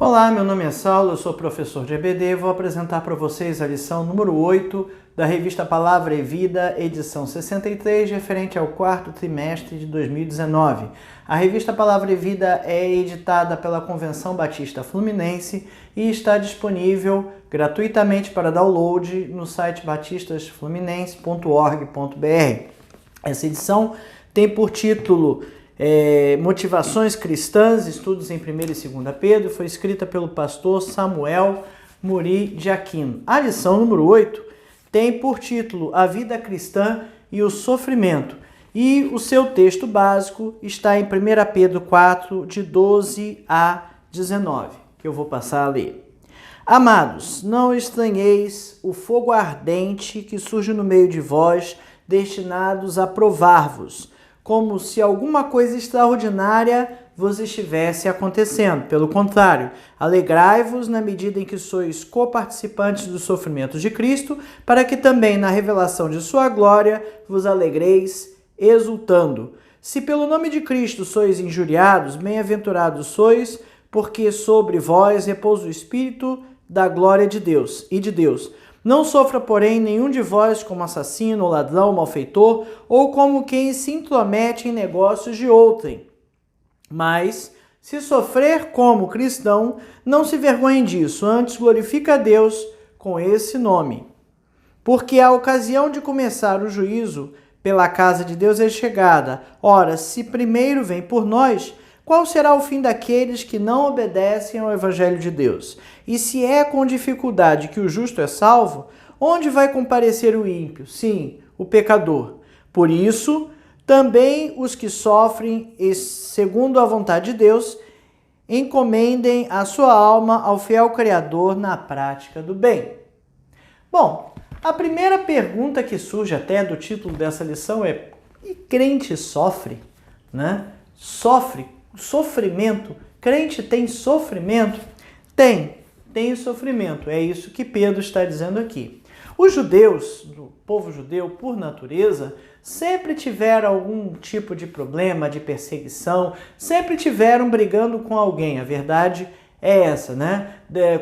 Olá, meu nome é Saulo, eu sou professor de EBD e vou apresentar para vocês a lição número 8 da revista Palavra e Vida, edição 63, referente ao quarto trimestre de 2019. A revista Palavra e Vida é editada pela Convenção Batista Fluminense e está disponível gratuitamente para download no site batistasfluminense.org.br. Essa edição tem por título Motivações Cristãs, Estudos em 1ª e 2ª Pedro, foi escrita pelo pastor Samuel Muri de Aquino. A lição número 8 tem por título A Vida Cristã e o Sofrimento, e o seu texto básico está em 1 Pedro 4, de 12 a 19, que eu vou passar a ler. Amados, não estranheis o fogo ardente que surge no meio de vós, destinados a provar-vos, como se alguma coisa extraordinária vos estivesse acontecendo. Pelo contrário, alegrai-vos na medida em que sois coparticipantes dos sofrimentos de Cristo, para que também na revelação de sua glória vos alegreis, exultando. Se pelo nome de Cristo sois injuriados, bem-aventurados sois, porque sobre vós repousa o Espírito da glória de Deus e de Deus. Não sofra, porém, nenhum de vós como assassino, ladrão, malfeitor, ou como quem se intromete em negócios de outrem. Mas, se sofrer como cristão, não se vergonhe disso, antes glorifica a Deus com esse nome. Porque a ocasião de começar o juízo pela casa de Deus é chegada. Ora, se primeiro vem por nós, qual será o fim daqueles que não obedecem ao Evangelho de Deus? E se é com dificuldade que o justo é salvo, onde vai comparecer o ímpio? Sim, o pecador. Por isso, também os que sofrem, segundo a vontade de Deus, encomendem a sua alma ao fiel Criador na prática do bem. Bom, a primeira pergunta que surge até do título dessa lição é: e crente sofre? Sofrimento. Crente tem sofrimento? Tem sofrimento. É isso que Pedro está dizendo aqui. Os judeus, o povo judeu, por natureza, sempre tiveram algum tipo de problema, de perseguição, sempre tiveram brigando com alguém. A verdade é essa, né?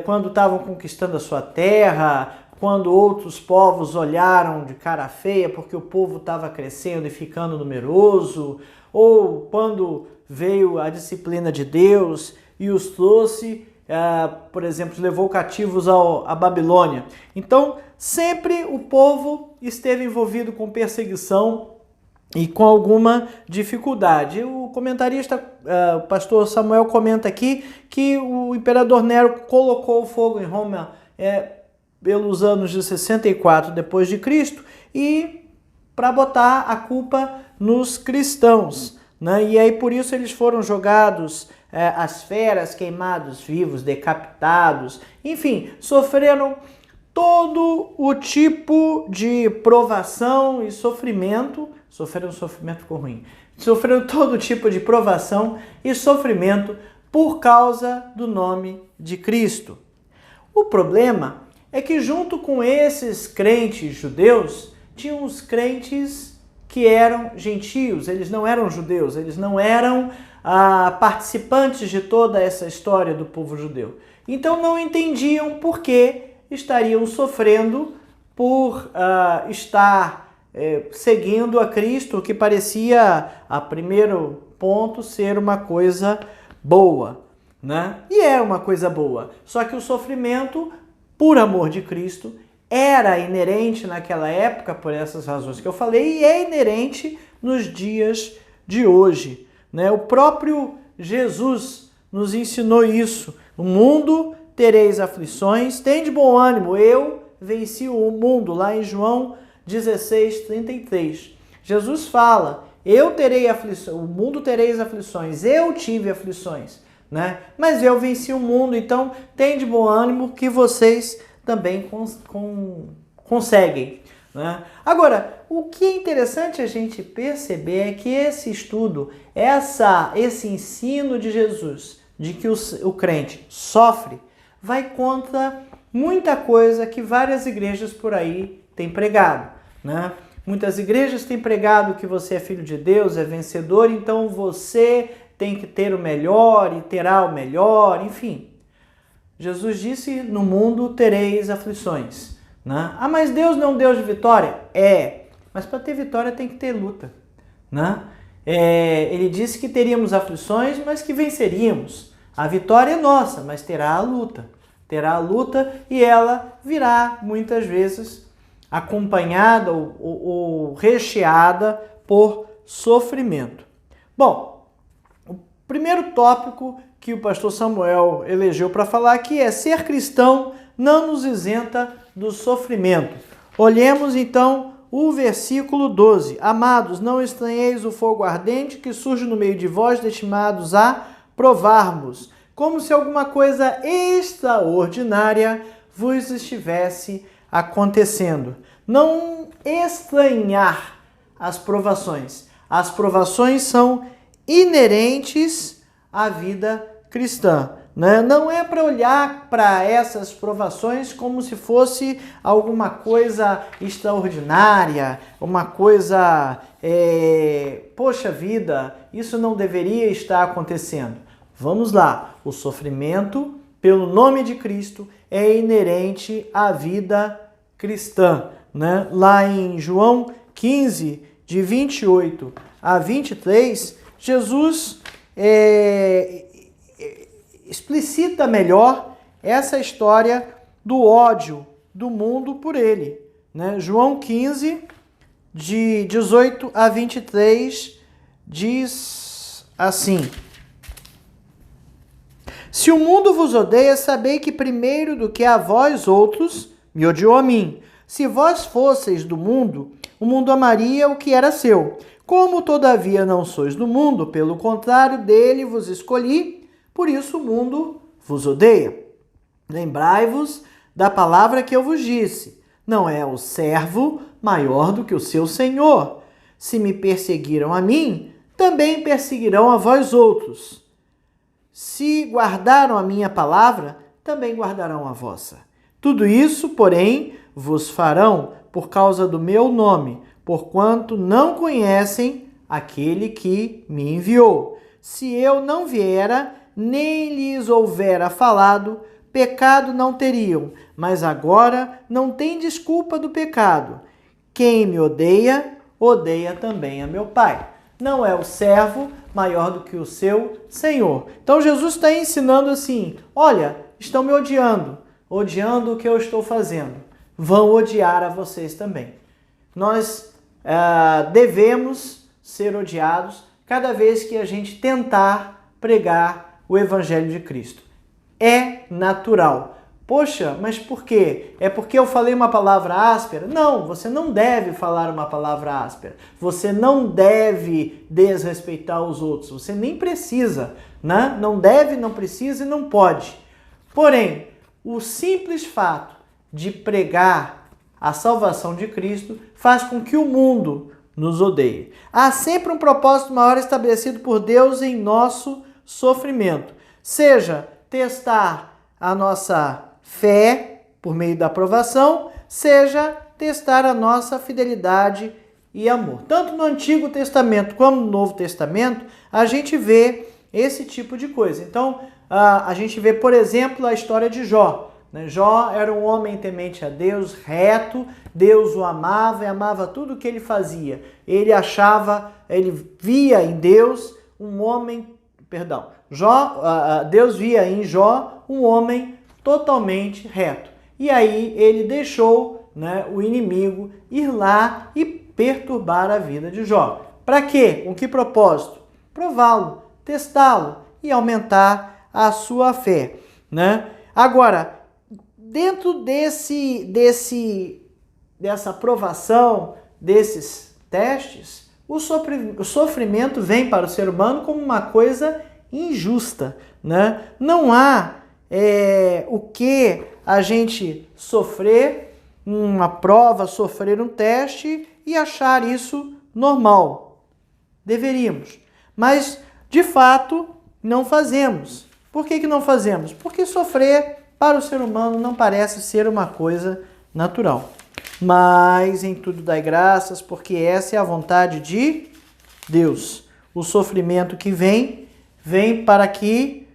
Quando estavam conquistando a sua terra, quando outros povos olharam de cara feia porque o povo estava crescendo e ficando numeroso, ou quando veio a disciplina de Deus e os trouxe, por exemplo, levou cativos à Babilônia. Então, sempre o povo esteve envolvido com perseguição e com alguma dificuldade. O comentarista, o pastor Samuel, comenta aqui que o imperador Nero colocou o fogo em Roma pelos anos de 64 depois de Cristo e para botar a culpa nos cristãos. E aí por isso eles foram jogados às feras, queimados vivos, decapitados, enfim, sofreram todo o tipo de provação e sofrimento. Sofrimento ficou ruim. Sofreram todo tipo de provação e sofrimento por causa do nome de Cristo. O problema é que junto com esses crentes judeus, tinham os crentes que eram gentios, eles não eram judeus, eles não eram participantes de toda essa história do povo judeu. Então não entendiam por que estariam sofrendo por estar seguindo a Cristo, que parecia, a primeiro ponto, ser uma coisa boa, E era uma coisa boa, só que o sofrimento, por amor de Cristo, era inerente naquela época, por essas razões que eu falei, e é inerente nos dias de hoje. O próprio Jesus nos ensinou isso. No mundo tereis aflições, tende bom ânimo, eu venci o mundo, lá em João 16:33. Jesus fala, eu terei aflições, o mundo tereis aflições, eu tive aflições, mas eu venci o mundo, então tende bom ânimo que vocês também conseguem. Agora, o que é interessante a gente perceber é que esse estudo, esse ensino de Jesus, de que o crente sofre, vai contra muita coisa que várias igrejas por aí têm pregado. Muitas igrejas têm pregado que você é filho de Deus, é vencedor, então você tem que ter o melhor e terá o melhor, enfim. Jesus disse, no mundo tereis aflições. Né? Ah, mas Deus não é um Deus de vitória? É, mas para ter vitória tem que ter luta. Né? Ele disse que teríamos aflições, mas que venceríamos. A vitória é nossa, mas terá a luta. Terá a luta e ela virá, muitas vezes, acompanhada ou recheada por sofrimento. Bom, o primeiro tópico que o pastor Samuel elegeu para falar aqui é: ser cristão não nos isenta do sofrimento. Olhemos então o versículo 12. Amados, não estranheis o fogo ardente que surge no meio de vós, destinados a provar-vos, como se alguma coisa extraordinária vos estivesse acontecendo. Não estranhar as provações. As provações são inerentes à vida cristã. Né? Não é para olhar para essas provações como se fosse alguma coisa extraordinária, uma coisa, poxa vida, isso não deveria estar acontecendo. Vamos lá, o sofrimento, pelo nome de Cristo, é inerente à vida cristã. Né? Lá em João 15, de 28 a 23, Jesus explicita melhor essa história do ódio do mundo por ele. Né? João 15, de 18 a 23, diz assim: se o mundo vos odeia, sabei que primeiro do que a vós outros, me odiou a mim. Se vós fosseis do mundo, o mundo amaria o que era seu. Como, todavia, não sois do mundo, pelo contrário, dele vos escolhi, por isso o mundo vos odeia. Lembrai-vos da palavra que eu vos disse: não é o servo maior do que o seu senhor. Se me perseguiram a mim, também perseguirão a vós outros. Se guardaram a minha palavra, também guardarão a vossa. Tudo isso, porém, vos farão por causa do meu nome, porquanto não conhecem aquele que me enviou. Se eu não viera, nem lhes houvera falado, pecado não teriam, mas agora não tem desculpa do pecado. Quem me odeia, odeia também a meu Pai. Não é o servo maior do que o seu Senhor. Então Jesus está ensinando assim: olha, estão me odiando o que eu estou fazendo. Vão odiar a vocês também. Nós devemos ser odiados cada vez que a gente tentar pregar o Evangelho de Cristo. É natural. Poxa, mas por quê? É porque eu falei uma palavra áspera? Não, você não deve falar uma palavra áspera. Você não deve desrespeitar os outros. Você nem precisa, né? Não deve, não precisa e não pode. Porém, o simples fato de pregar a salvação de Cristo faz com que o mundo nos odeie. Há sempre um propósito maior estabelecido por Deus em nosso sofrimento. Seja testar a nossa fé por meio da aprovação, seja testar a nossa fidelidade e amor. Tanto no Antigo Testamento como no Novo Testamento, a gente vê esse tipo de coisa. Então, a gente vê, por exemplo, a história de Jó. Jó era um homem temente a Deus, reto, Deus o amava e amava tudo o que ele fazia. Ele via em Deus um homem, Deus via em Jó um homem totalmente reto. E aí ele deixou, o inimigo ir lá e perturbar a vida de Jó. Para quê? Com que propósito? Prová-lo, testá-lo e aumentar a sua fé. Agora, dentro dessa provação, desses testes, o sofrimento vem para o ser humano como uma coisa injusta. Não há o que a gente sofrer uma prova, sofrer um teste e achar isso normal. Deveríamos. Mas, de fato, não fazemos. Por que não fazemos? Porque sofrer para o ser humano não parece ser uma coisa natural. Mas em tudo dai graças, porque essa é a vontade de Deus. O sofrimento que vem para que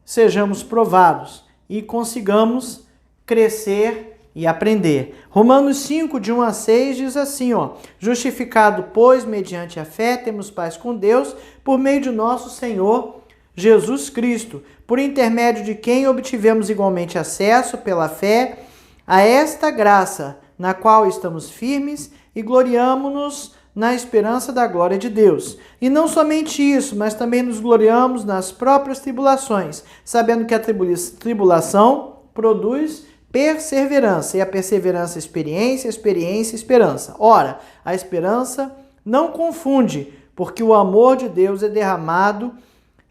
sejamos provados. e consigamos crescer e aprender. Romanos 5, de 1 a 6, diz assim, justificado, pois, mediante a fé, temos paz com Deus, por meio de nosso Senhor Jesus Cristo, por intermédio de quem obtivemos igualmente acesso, pela fé, a esta graça, na qual estamos firmes e gloriamo-nos na esperança da glória de Deus. E não somente isso, mas também nos gloriamos nas próprias tribulações, sabendo que a tribulação produz perseverança, e a perseverança, experiência, experiência, esperança. Ora, a esperança não confunde, porque o amor de Deus é derramado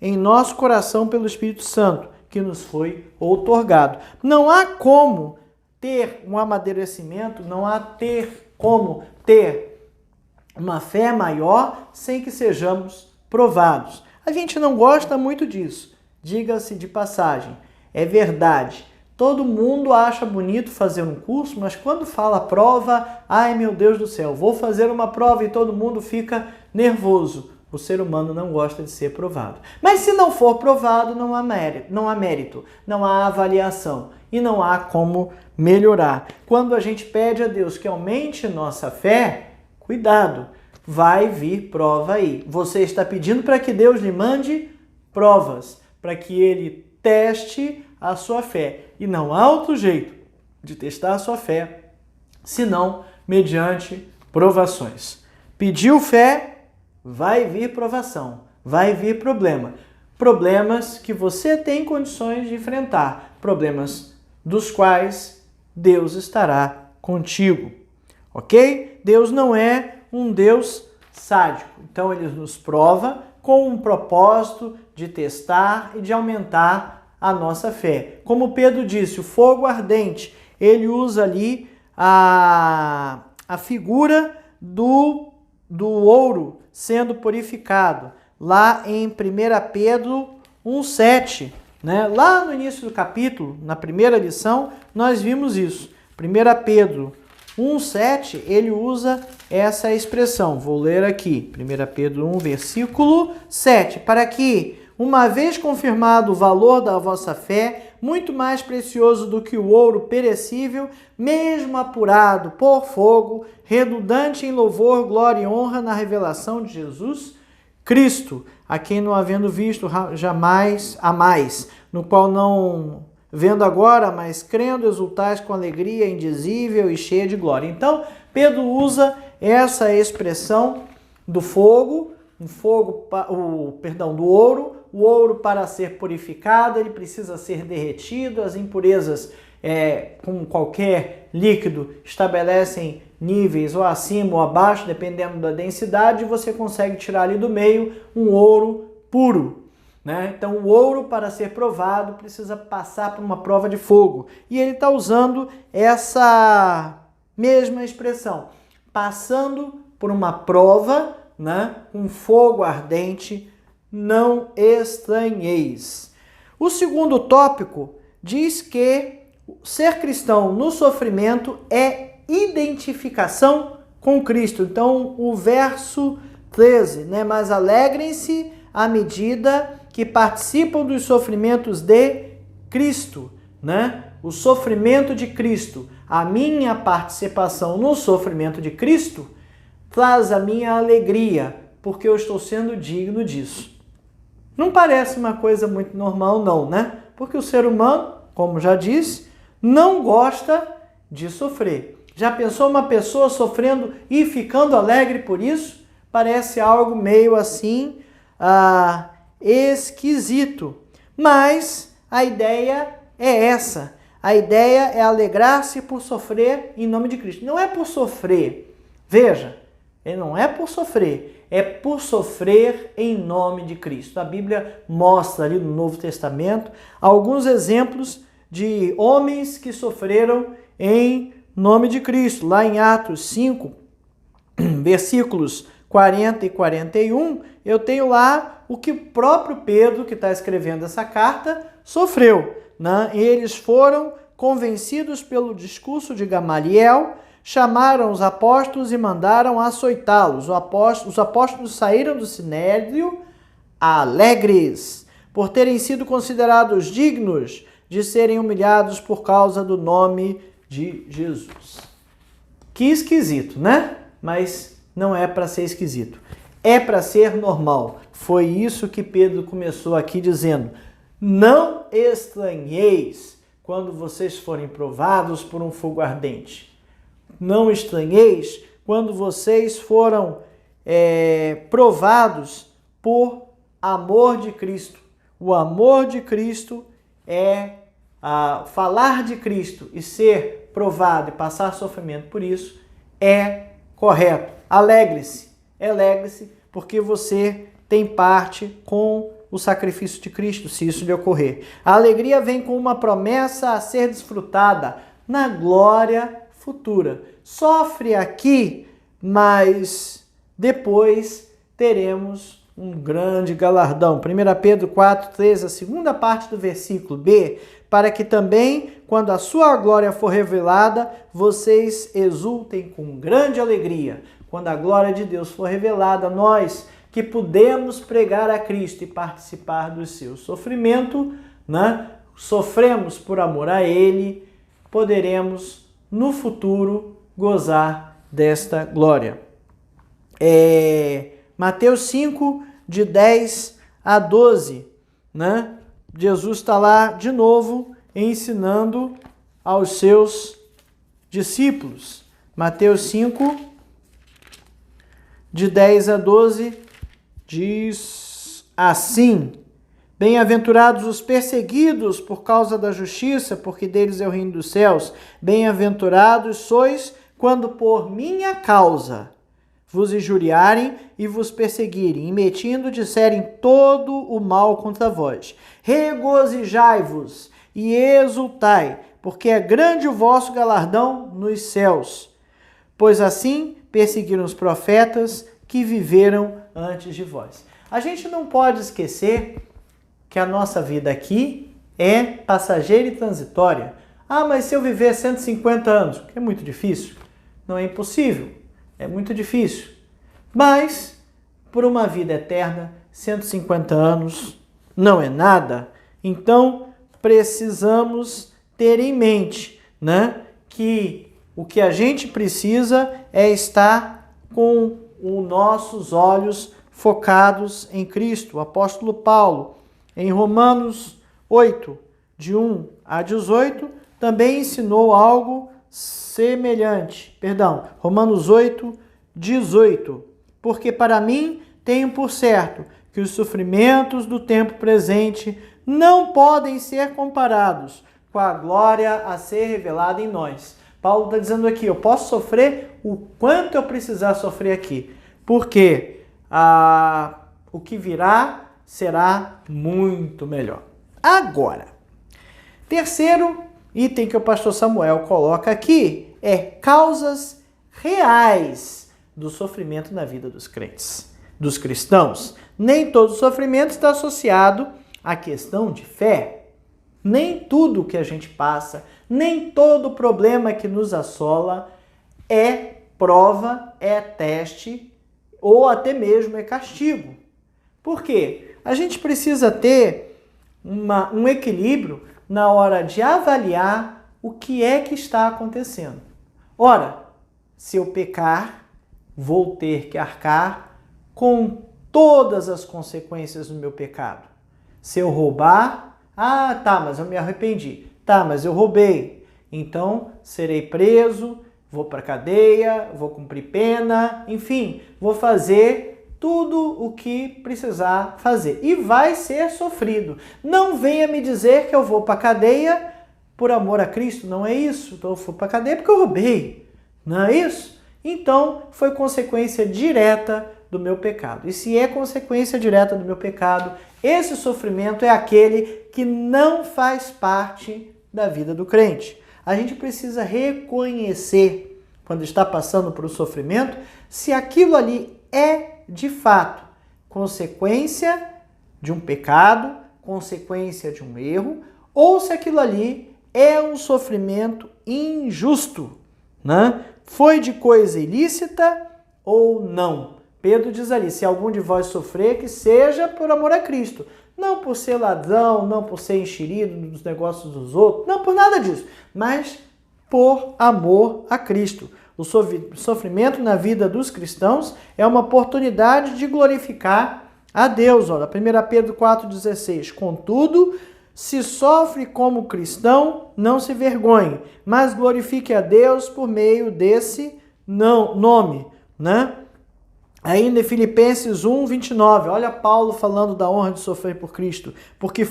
em nosso coração pelo Espírito Santo, que nos foi outorgado. Não há como ter um amadurecimento, não há como ter uma fé maior sem que sejamos provados. A gente não gosta muito disso, diga-se de passagem, é verdade. Todo mundo acha bonito fazer um curso, mas quando fala prova, ai meu Deus do céu, vou fazer uma prova e todo mundo fica nervoso. O ser humano não gosta de ser provado. Mas se não for provado, não há mérito, não há avaliação e não há como melhorar. Quando a gente pede a Deus que aumente nossa fé, cuidado, vai vir prova aí. Você está pedindo para que Deus lhe mande provas, para que Ele teste a sua fé. E não há outro jeito de testar a sua fé, senão mediante provações. Pediu fé, vai vir provação, vai vir problema. Problemas que você tem condições de enfrentar, problemas dos quais Deus estará contigo, ok? Deus não é um Deus sádico, então Ele nos prova com um propósito de testar e de aumentar a nossa fé. Como Pedro disse, o fogo ardente, ele usa ali a figura do ouro sendo purificado. Lá em 1 Pedro 1,7, né? Lá no início do capítulo, na primeira lição, nós vimos isso. 1 Pedro 1,7, ele usa essa expressão. Vou ler aqui. 1 Pedro 1, versículo 7. Para que, uma vez confirmado o valor da vossa fé, muito mais precioso do que o ouro perecível, mesmo apurado por fogo, redundante em louvor, glória e honra na revelação de Jesus Cristo, a quem não havendo visto jamais a mais, no qual não vendo agora, mas crendo exultais com alegria indizível e cheia de glória. Então, Pedro usa essa expressão do fogo, do ouro. O ouro, para ser purificado, ele precisa ser derretido. As impurezas, como qualquer líquido, estabelecem níveis ou acima ou abaixo, dependendo da densidade, e você consegue tirar ali do meio um ouro puro, né? Então, o ouro, para ser provado, precisa passar por uma prova de fogo. E ele está usando essa mesma expressão, passando por uma prova, né? Um fogo ardente, não estranheis. O segundo tópico diz que ser cristão no sofrimento é identificação com Cristo. Então, o verso 13, né? Mas alegrem-se à medida que participam dos sofrimentos de Cristo, né? O sofrimento de Cristo, a minha participação no sofrimento de Cristo traz a minha alegria, porque eu estou sendo digno disso. Não parece uma coisa muito normal, não, né? Porque o ser humano, como já disse, não gosta de sofrer. Já pensou uma pessoa sofrendo e ficando alegre por isso? Parece algo meio assim, esquisito. Mas a ideia é essa. A ideia é alegrar-se por sofrer em nome de Cristo. Não é por sofrer. Veja, não é por sofrer. É por sofrer em nome de Cristo. A Bíblia mostra ali no Novo Testamento alguns exemplos de homens que sofreram em nome de Cristo. Lá em Atos 5, versículos 40 e 41, eu tenho lá o que o próprio Pedro, que está escrevendo essa carta, sofreu, né? Eles foram convencidos pelo discurso de Gamaliel, chamaram os apóstolos e mandaram açoitá-los. Os apóstolos saíram do sinédrio alegres, por terem sido considerados dignos de serem humilhados por causa do nome de Jesus. Que esquisito, né? Mas não é para ser esquisito. É para ser normal. Foi isso que Pedro começou aqui dizendo. Não estranheis quando vocês forem provados por um fogo ardente. Não estranheis quando vocês foram provados por amor de Cristo. O amor de Cristo é falar de Cristo e ser provado e passar sofrimento por isso é correto. Alegre-se, porque você tem parte com o sacrifício de Cristo, se isso lhe ocorrer. A alegria vem com uma promessa a ser desfrutada na glória futura. Sofre aqui, mas depois teremos um grande galardão. 1 Pedro 4,13, a segunda parte do versículo B, para que também, quando a sua glória for revelada, vocês exultem com grande alegria. Quando a glória de Deus for revelada, nós que podemos pregar a Cristo e participar do seu sofrimento, né? Sofremos por amor a Ele, poderemos no futuro gozar desta glória. Mateus 5, de 10 a 12, né? Jesus está lá de novo ensinando aos seus discípulos. Mateus 5, de 10 a 12, diz assim: Bem-aventurados os perseguidos por causa da justiça, porque deles é o reino dos céus. Bem-aventurados sois quando por minha causa vos injuriarem e vos perseguirem, e metindo disserem todo o mal contra vós. Regozijai-vos e exultai, porque é grande o vosso galardão nos céus. Pois assim perseguiram os profetas que viveram antes de vós. A gente não pode esquecer que a nossa vida aqui é passageira e transitória. Ah, mas se eu viver 150 anos, que é muito difícil? Não é impossível, é muito difícil. Mas, por uma vida eterna, 150 anos não é nada. Então, precisamos ter em mente, né, que o que a gente precisa é estar com os nossos olhos focados em Cristo. O apóstolo Paulo, em Romanos 8, de 1 a 18, também ensinou algo semelhante. Romanos 8, 18. Porque para mim tenho por certo que os sofrimentos do tempo presente não podem ser comparados com a glória a ser revelada em nós. Paulo está dizendo aqui, eu posso sofrer o quanto eu precisar sofrer aqui, porque o que virá será muito melhor. Agora, terceiro item que o pastor Samuel coloca aqui é causas reais do sofrimento na vida dos crentes, dos cristãos. Nem todo sofrimento está associado à questão de fé. Nem tudo que a gente passa, nem todo problema que nos assola é prova, é teste ou até mesmo é castigo. Por quê? A gente precisa ter um equilíbrio na hora de avaliar o que é que está acontecendo. Ora, se eu pecar, vou ter que arcar com todas as consequências do meu pecado. Se eu roubar, mas eu me arrependi. Mas eu roubei. Então, serei preso, vou para a cadeia, vou cumprir pena, enfim, vou fazer tudo o que precisar fazer. E vai ser sofrido. Não venha me dizer que eu vou para a cadeia por amor a Cristo. Não é isso. Então eu fui para a cadeia porque eu roubei. Não é isso? Então foi consequência direta do meu pecado. E se é consequência direta do meu pecado, esse sofrimento é aquele que não faz parte da vida do crente. A gente precisa reconhecer, quando está passando por um sofrimento, se aquilo ali é de fato consequência de um pecado, consequência de um erro, ou se aquilo ali é um sofrimento injusto, né? Foi de coisa ilícita ou não? Pedro diz ali, se algum de vós sofrer, que seja por amor a Cristo. Não por ser ladrão, não por ser enxerido nos negócios dos outros, não por nada disso, mas por amor a Cristo. O sofrimento na vida dos cristãos é uma oportunidade de glorificar a Deus. Olha, 1 Pedro 4,16. Contudo, se sofre como cristão, não se vergonhe, mas glorifique a Deus por meio desse nome, né? Ainda em Filipenses 1:29, olha Paulo falando da honra de sofrer por Cristo, porque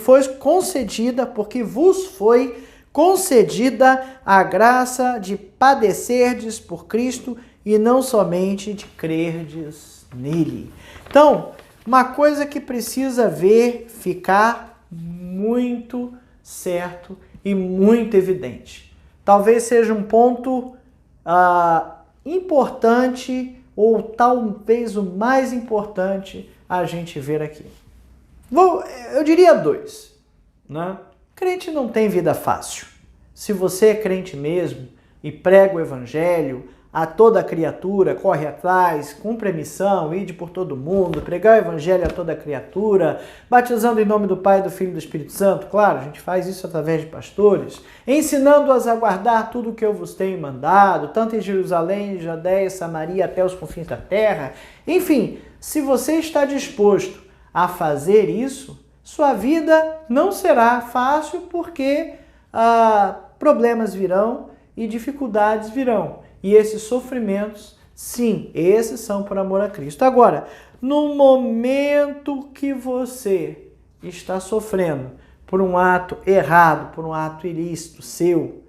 vos foi concedida a graça de padecerdes por Cristo e não somente de crerdes nele. Então, uma coisa que precisa ficar muito certo e muito evidente. Talvez seja um ponto importante, ou talvez o mais importante a gente ver aqui. Eu diria 2, né? Crente não tem vida fácil. Se você é crente mesmo e prega o evangelho a toda criatura, corre atrás, cumpre a missão, ide por todo mundo, pregar o evangelho a toda criatura, batizando em nome do Pai, do Filho e do Espírito Santo, claro, a gente faz isso através de pastores, ensinando-as a guardar tudo o que eu vos tenho mandado, tanto em Jerusalém, Judéia, Samaria, até os confins da terra. Enfim, se você está disposto a fazer isso, sua vida não será fácil porque problemas virão e dificuldades virão. E esses sofrimentos, sim, esses são por amor a Cristo. Agora, no momento que você está sofrendo por um ato errado, por um ato ilícito seu,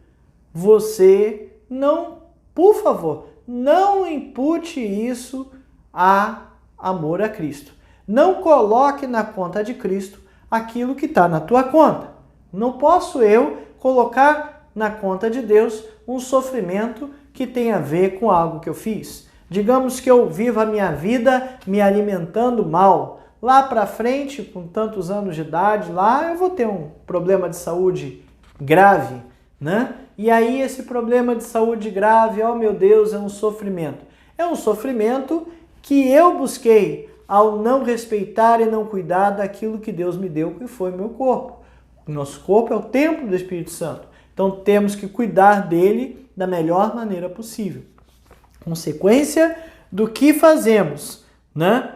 você não, por favor, não impute isso a amor a Cristo. Não coloque na conta de Cristo aquilo que está na tua conta. Não posso eu colocar na conta de Deus um sofrimento que tem a ver com algo que eu fiz. Digamos que eu vivo a minha vida me alimentando mal. Lá para frente, com tantos anos de idade, lá eu vou ter um problema de saúde grave, né? E aí esse problema de saúde grave, oh meu Deus, é um sofrimento. É um sofrimento que eu busquei ao não respeitar e não cuidar daquilo que Deus me deu, que foi meu corpo. O nosso corpo é o templo do Espírito Santo. Então temos que cuidar dele da melhor maneira possível. Consequência do que fazemos, né?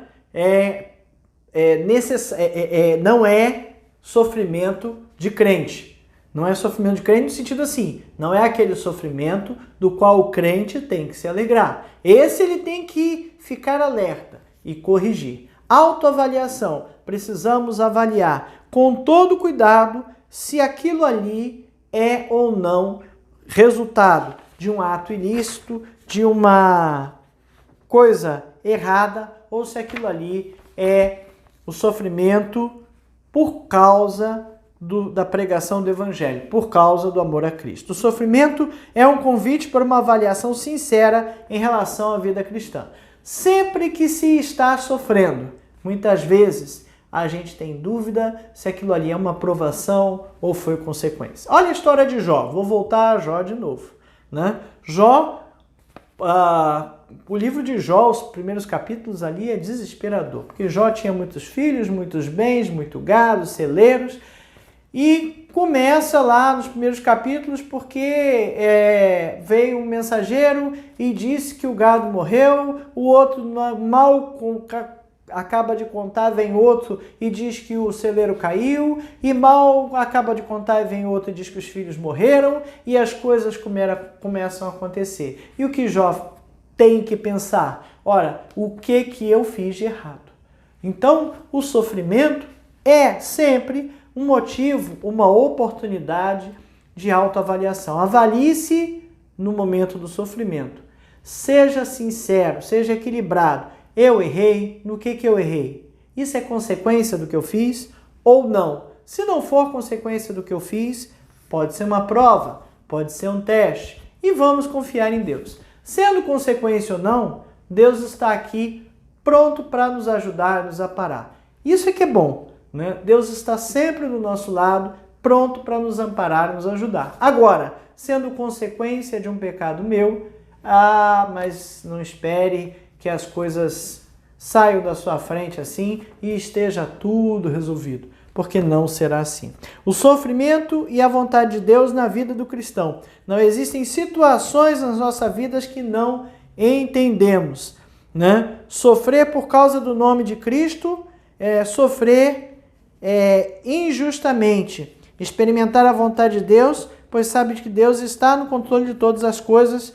Não é sofrimento de crente. Não é sofrimento de crente no sentido assim, não é aquele sofrimento do qual o crente tem que se alegrar. Esse ele tem que ficar alerta e corrigir. Autoavaliação. Precisamos avaliar com todo cuidado se aquilo ali é ou não resultado de um ato ilícito, de uma coisa errada, ou se aquilo ali é o sofrimento por causa da pregação do Evangelho, por causa do amor a Cristo. O sofrimento é um convite para uma avaliação sincera em relação à vida cristã. Sempre que se está sofrendo, muitas vezes a gente tem dúvida se aquilo ali é uma provação ou foi consequência. Olha a história de Jó. Vou voltar a Jó de novo, né? Jó, o livro de Jó, os primeiros capítulos ali é desesperador, porque Jó tinha muitos filhos, muitos bens, muito gado, celeiros, e começa lá nos primeiros capítulos porque veio um mensageiro e disse que o gado morreu, o outro mal acaba de contar, vem outro e diz que o celeiro caiu, e mal acaba de contar e vem outro e diz que os filhos morreram, e as coisas começam a acontecer. E o que Jó tem que pensar? Ora, o que eu fiz de errado? Então, o sofrimento é sempre um motivo, uma oportunidade de autoavaliação. Avalie-se no momento do sofrimento. Seja sincero, seja equilibrado. Eu errei, no que eu errei? Isso é consequência do que eu fiz ou não? Se não for consequência do que eu fiz, pode ser uma prova, pode ser um teste. E vamos confiar em Deus. Sendo consequência ou não, Deus está aqui pronto para nos ajudar, nos aparar. Isso é que é bom, né? Deus está sempre do nosso lado, pronto para nos amparar, nos ajudar. Agora, sendo consequência de um pecado meu, mas não espere que as coisas saiam da sua frente assim e esteja tudo resolvido. porque não será assim. O sofrimento e a vontade de Deus na vida do cristão. Não existem situações nas nossas vidas que não entendemos, né? Sofrer por causa do nome de Cristo, sofrer injustamente, experimentar a vontade de Deus, pois sabe que Deus está no controle de todas as coisas.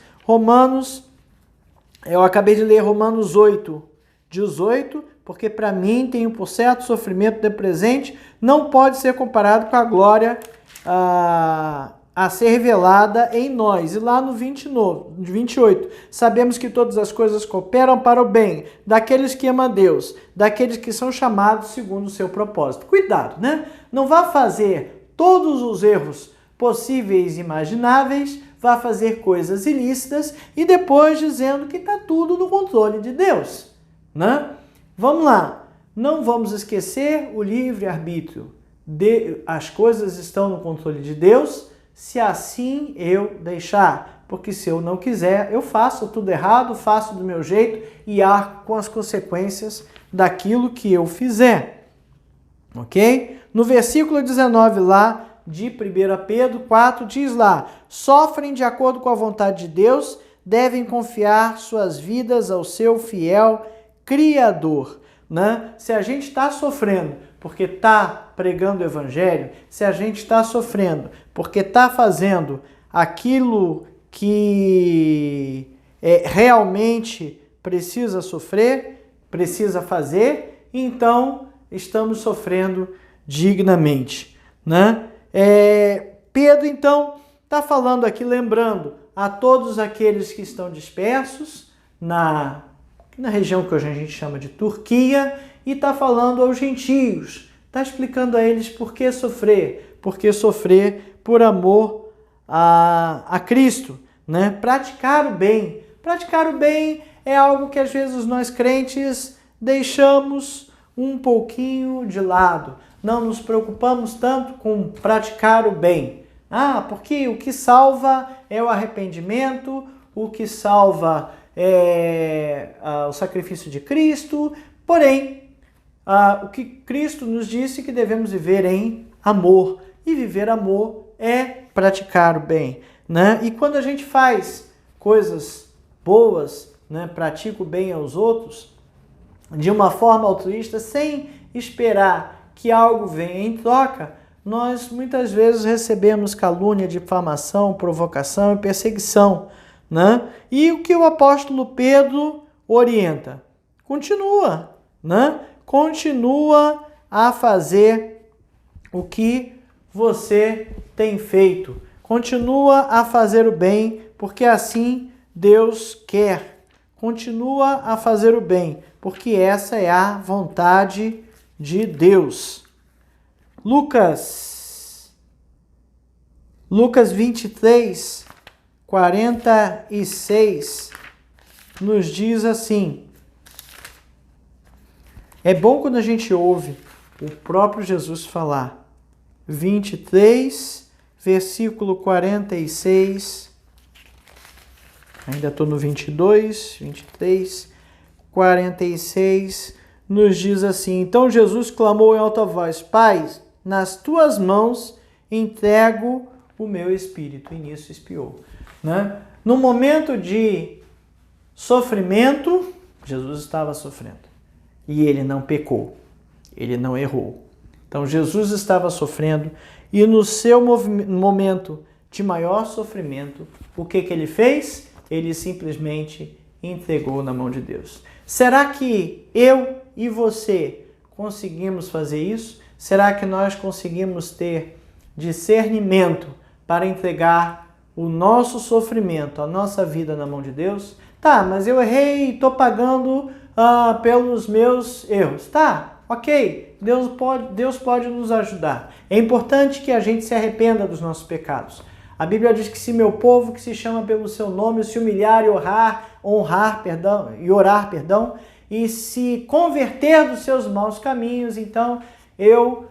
Eu acabei de ler Romanos 8:18, porque para mim tenho por certo sofrimento de presente, não pode ser comparado com a glória a ser revelada em nós. E lá no 28, sabemos que todas as coisas cooperam para o bem daqueles que amam a Deus, daqueles que são chamados segundo o seu propósito. Cuidado, né? Não vá fazer todos os erros possíveis e imagináveis, vá fazer coisas ilícitas e depois dizendo que está tudo no controle de Deus, né? Vamos lá, não vamos esquecer o livre-arbítrio. As coisas estão no controle de Deus, se assim eu deixar. Porque se eu não quiser, eu faço tudo errado, faço do meu jeito e arco com as consequências daquilo que eu fizer. Ok? No versículo 19 lá, de 1 Pedro 4, diz lá: sofrem de acordo com a vontade de Deus, devem confiar suas vidas ao seu fiel Criador. Né? Se a gente está sofrendo porque está pregando o Evangelho, se a gente está sofrendo porque está fazendo aquilo que realmente precisa sofrer, precisa fazer, então estamos sofrendo dignamente, né? Pedro, então, está falando aqui, lembrando a todos aqueles que estão dispersos na região que hoje a gente chama de Turquia, e está falando aos gentios, está explicando a eles por que sofrer por amor a Cristo, né? Praticar o bem. Praticar o bem é algo que às vezes nós crentes deixamos um pouquinho de lado. Não nos preocupamos tanto com praticar o bem. Porque o que salva é o arrependimento, o que salva é o sacrifício de Cristo. Porém, o que Cristo nos disse que devemos viver em amor. E viver amor é praticar o bem, né? E quando a gente faz coisas boas, né, pratica o bem aos outros, de uma forma altruísta, sem esperar que algo venha em troca, nós muitas vezes recebemos calúnia, difamação, provocação e perseguição, né? E o que o apóstolo Pedro orienta? Continua, né? Continua a fazer o que você tem feito. Continua a fazer o bem, porque assim Deus quer. Continua a fazer o bem, porque essa é a vontade de Deus. Lucas 23, 46, nos diz assim. É bom quando a gente ouve o próprio Jesus falar. 23, versículo 46. Ainda estou no 22, 23, 46. Nos diz assim: então Jesus clamou em alta voz: Pai, nas tuas mãos entrego o meu espírito. E nisso expiou. Né? No momento de sofrimento, Jesus estava sofrendo. E ele não pecou. Ele não errou. Então Jesus estava sofrendo e no seu momento de maior sofrimento, o que ele fez? Ele simplesmente entregou na mão de Deus. Será que eu e você conseguimos fazer isso? Será que nós conseguimos ter discernimento para entregar o nosso sofrimento, a nossa vida na mão de Deus? Tá, mas eu errei e estou pagando pelos meus erros. Tá, ok, Deus pode nos ajudar. É importante que a gente se arrependa dos nossos pecados. A Bíblia diz que se meu povo, que se chama pelo seu nome, se humilhar e orar, e se converter dos seus maus caminhos, então eu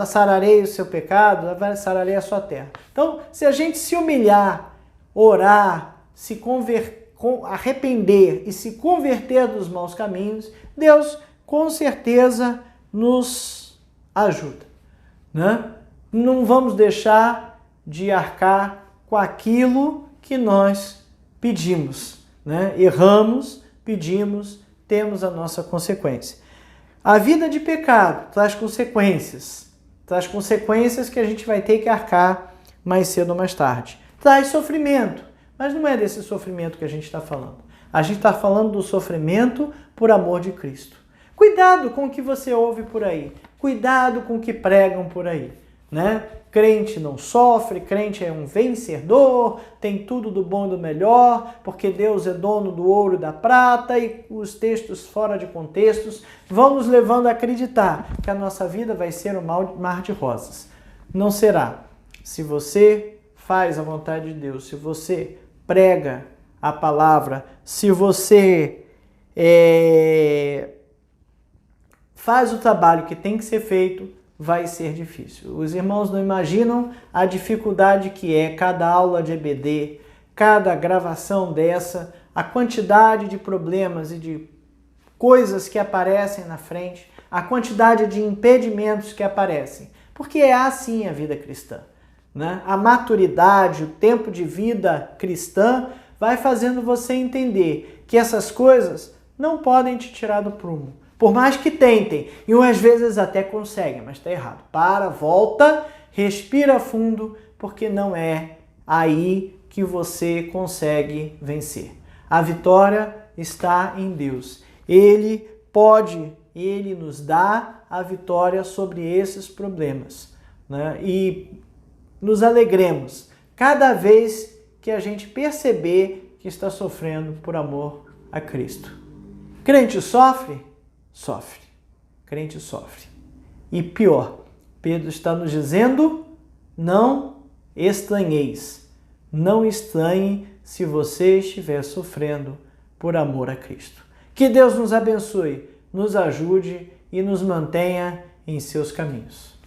sararei o seu pecado, sararei a sua terra. Então, se a gente se humilhar, orar, se arrepender e se converter dos maus caminhos, Deus com certeza nos ajuda, né? Não vamos deixar de arcar com aquilo que nós pedimos, né? Erramos, pedimos, temos a nossa consequência. A vida de pecado traz consequências que a gente vai ter que arcar mais cedo ou mais tarde. Traz sofrimento, mas não é desse sofrimento que a gente está falando. A gente está falando do sofrimento por amor de Cristo. Cuidado com o que você ouve por aí, cuidado com o que pregam por aí, né? Crente não sofre, crente é um vencedor, tem tudo do bom e do melhor, porque Deus é dono do ouro e da prata, e os textos fora de contextos vão nos levando a acreditar que a nossa vida vai ser um mar de rosas. Não será. Se você faz a vontade de Deus, se você prega a palavra, se você faz o trabalho que tem que ser feito, vai ser difícil. Os irmãos não imaginam a dificuldade que é cada aula de EBD, cada gravação dessa, a quantidade de problemas e de coisas que aparecem na frente, a quantidade de impedimentos que aparecem. Porque é assim a vida cristã, né? A maturidade, o tempo de vida cristã vai fazendo você entender que essas coisas não podem te tirar do prumo. Por mais que tentem, e às vezes até conseguem, mas está errado. Para, volta, respira fundo, porque não é aí que você consegue vencer. A vitória está em Deus. Ele nos dá a vitória sobre esses problemas, né? E nos alegremos cada vez que a gente perceber que está sofrendo por amor a Cristo. Crente sofre? Sofre. Crente sofre. E pior, Pedro está nos dizendo, não estranheis. Não estranhe se você estiver sofrendo por amor a Cristo. Que Deus nos abençoe, nos ajude e nos mantenha em seus caminhos.